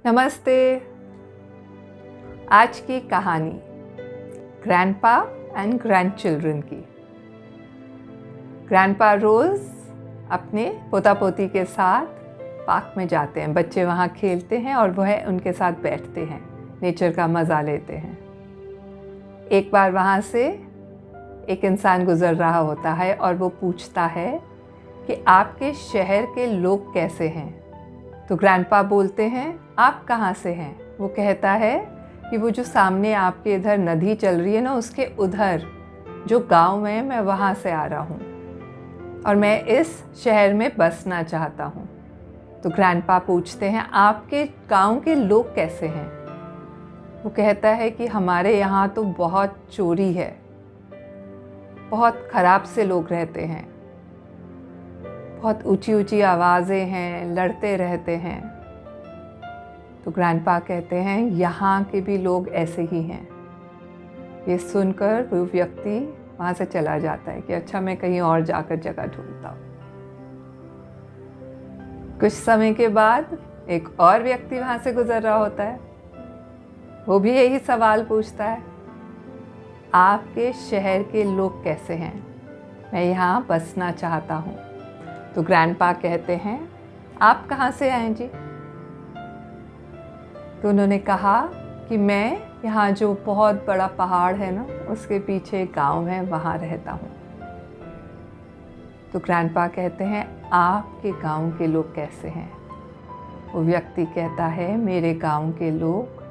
नमस्ते। आज की कहानी ग्रैंडपा एंड ग्रैंडचिल्ड्रन की। ग्रैंडपा रोज़ अपने पोता पोती के साथ पार्क में जाते हैं। बच्चे वहाँ खेलते हैं और वह उनके साथ बैठते हैं, नेचर का मज़ा लेते हैं। एक बार वहाँ से एक इंसान गुज़र रहा होता है और वो पूछता है कि आपके शहर के लोग कैसे हैं। तो ग्रैंडपा बोलते हैं, आप कहाँ से हैं? वो कहता है कि वो जो सामने आपके इधर नदी चल रही है ना, उसके उधर जो गांव है, मैं वहाँ से आ रहा हूँ और मैं इस शहर में बसना चाहता हूँ। तो ग्रैंडपा पूछते हैं, आपके गांव के लोग कैसे हैं? वो कहता है कि हमारे यहाँ तो बहुत चोरी है, बहुत ख़राब से लोग रहते हैं, बहुत ऊंची ऊंची आवाज़ें हैं, लड़ते रहते हैं। तो ग्रैंडपा कहते हैं, यहाँ के भी लोग ऐसे ही हैं। ये सुनकर वो व्यक्ति वहाँ से चला जाता है कि अच्छा, मैं कहीं और जाकर जगह ढूंढता हूँ। कुछ समय के बाद एक और व्यक्ति वहाँ से गुजर रहा होता है। वो भी यही सवाल पूछता है, आपके शहर के लोग कैसे हैं? मैं यहाँ बसना चाहता हूँ। तो ग्रैंडपा कहते हैं, आप कहाँ से आए जी? तो उन्होंने कहा कि मैं यहाँ जो बहुत बड़ा पहाड़ है ना, उसके पीछे एक गाँव है, वहाँ रहता हूँ। तो ग्रैंडपा कहते हैं, आपके गाँव के लोग कैसे हैं? वो व्यक्ति कहता है, मेरे गाँव के लोग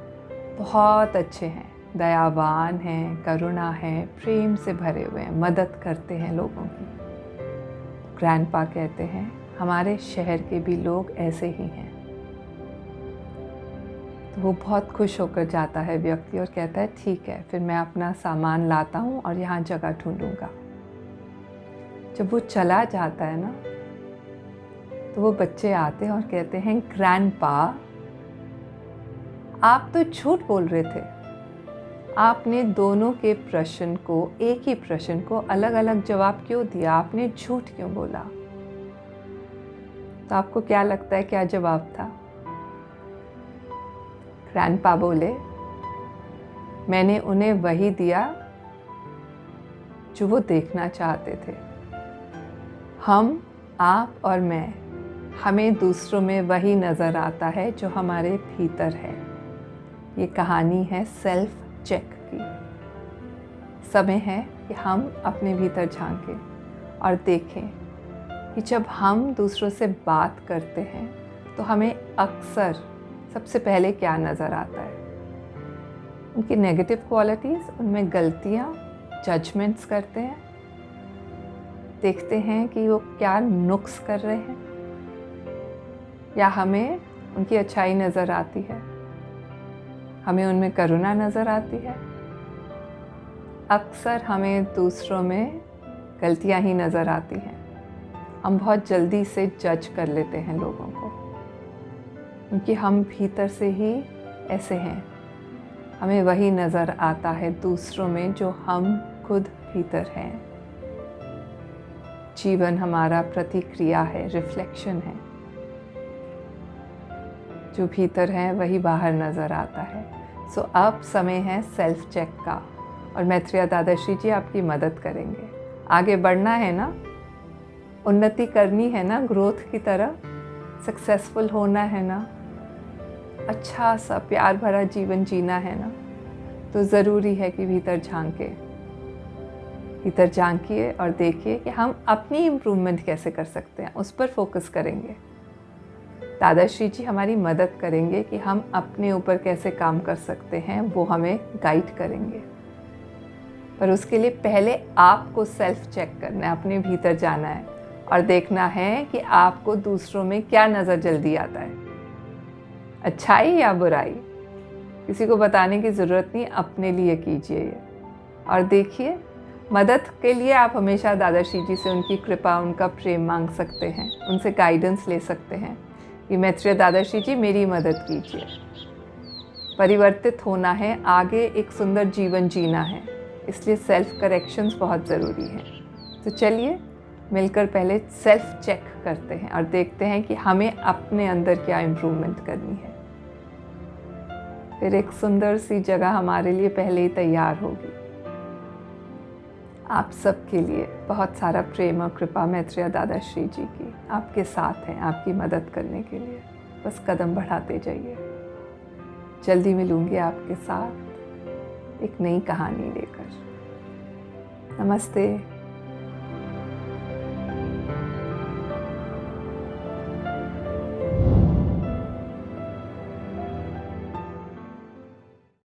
बहुत अच्छे हैं, दयावान हैं, करुणा है, प्रेम से भरे हुए हैं, मदद करते हैं लोगों की। ग्रैंडपा कहते हैं, हमारे शहर के भी लोग ऐसे ही हैं। तो वो बहुत खुश होकर जाता है व्यक्ति और कहता है, ठीक है, फिर मैं अपना सामान लाता हूँ और यहाँ जगह ढूंढूंगा। जब वो चला जाता है ना, तो वो बच्चे आते हैं और कहते हैं, ग्रैंडपा, आप तो झूठ बोल रहे थे। आपने दोनों के प्रश्न को, एक ही प्रश्न को अलग अलग जवाब क्यों दिया? आपने झूठ क्यों बोला? तो आपको क्या लगता है क्या जवाब था? ग्रैंडपा बोले, मैंने उन्हें वही दिया जो वो देखना चाहते थे। हम, आप और मैं, हमें दूसरों में वही नज़र आता है जो हमारे भीतर है। ये कहानी है सेल्फ चेक की। समय है कि हम अपने भीतर झांकें और देखें कि जब हम दूसरों से बात करते हैं तो हमें अक्सर सबसे पहले क्या नज़र आता है? उनकी नेगेटिव क्वालिटीज़, उनमें गलतियाँ, जजमेंट्स करते हैं। देखते हैं कि वो क्या नुक्स कर रहे हैं, या हमें उनकी अच्छाई नज़र आती है, हमें उनमें करुणा नज़र आती है। अक्सर हमें दूसरों में गलतियां ही नज़र आती हैं। हम बहुत जल्दी से जज कर लेते हैं लोगों को, क्योंकि हम भीतर से ही ऐसे हैं। हमें वही नज़र आता है दूसरों में जो हम खुद भीतर हैं। जीवन हमारा प्रतिक्रिया है, रिफ्लेक्शन है। जो भीतर है वही बाहर नज़र आता है। सो अब समय है सेल्फ चेक का, और मैत्रेय दादाश्री जी आपकी मदद करेंगे। आगे बढ़ना है ना, उन्नति करनी है ना, ग्रोथ की तरह सक्सेसफुल होना है ना, अच्छा सा प्यार भरा जीवन जीना है ना, तो ज़रूरी है कि भीतर झांकिए और देखिए कि हम अपनी इम्प्रूवमेंट कैसे कर सकते हैं, उस पर फोकस करेंगे। दादाश्री जी हमारी मदद करेंगे कि हम अपने ऊपर कैसे काम कर सकते हैं, वो हमें गाइड करेंगे। पर उसके लिए पहले आपको सेल्फ चेक करना है, अपने भीतर जाना है और देखना है कि आपको दूसरों में क्या नज़र जल्दी आता है, अच्छाई या बुराई। किसी को बताने की ज़रूरत नहीं, अपने लिए कीजिए ये। और देखिए, मदद के लिए आप हमेशा दादाश्री जी से उनकी कृपा, उनका प्रेम मांग सकते हैं, उनसे गाइडेंस ले सकते हैं कि मैत्रेय दादाश्री जी मेरी मदद कीजिए। परिवर्तित होना है, आगे एक सुंदर जीवन जीना है, इसलिए सेल्फ करेक्शंस बहुत ज़रूरी हैं। तो चलिए मिलकर पहले सेल्फ चेक करते हैं और देखते हैं कि हमें अपने अंदर क्या इम्प्रूवमेंट करनी है। फिर एक सुंदर सी जगह हमारे लिए पहले ही तैयार होगी। आप सबके लिए बहुत सारा प्रेम और कृपा मैत्रेय दादाश्री जी की आपके साथ हैं, आपकी मदद करने के लिए। बस कदम बढ़ाते जाइए। जल्दी मिलूंगी आपके साथ एक नई कहानी लेकर। नमस्ते।